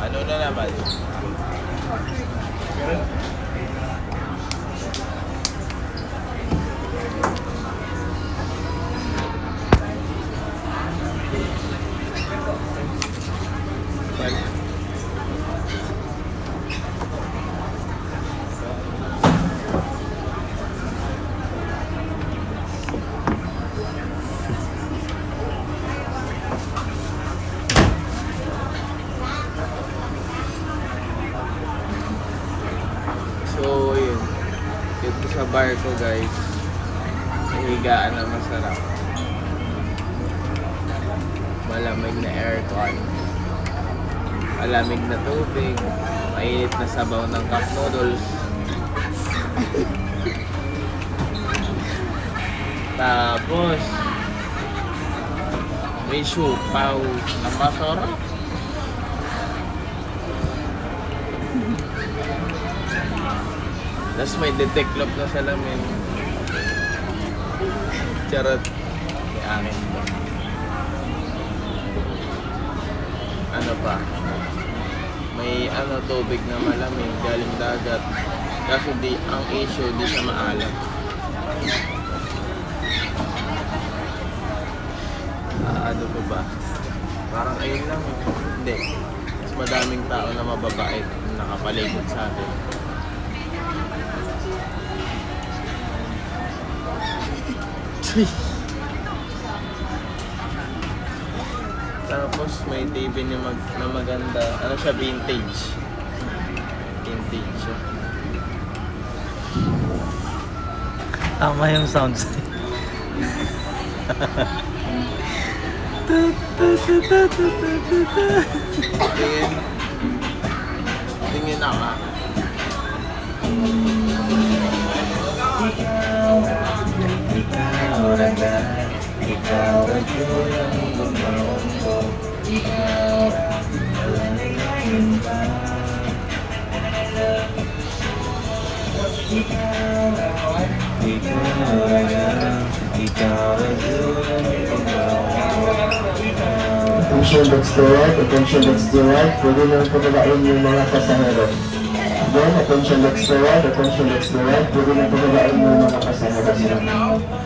Ano na naman? So, yun. Dito sa bar ko, guys. Higaan na masarap. Malamig na aircon. Malamig na tubig. Mainit na sabaw ng cup noodles. Tapos, may siupaw na masarap. Tapos may deteklop na salamin. Charot. May akin ba? Ano pa? May tubig na malamig galing dagat. Kasi ang issue, di siya maalat. Ano pa ba? Parang ayun lang. Hindi. Mas madaming tao na mababait na nakapaligid sa atin. Tapos may TV na maganda. Ano siya? Vintage. Vintage siya. Tama yung sounds. Tingin. Tingin ako. Ikaw na ikaw ang kulang lumangko. Ikaw alalayan pa. Ikaw ang kulang Attention, that's the right. Attention, that's the right. Pwede nang pagkakain yung mga pasahero. Again, attention, that's the right. Attention, that's the right. Pwede nang pagkakain yung mga pasahero. Ikaw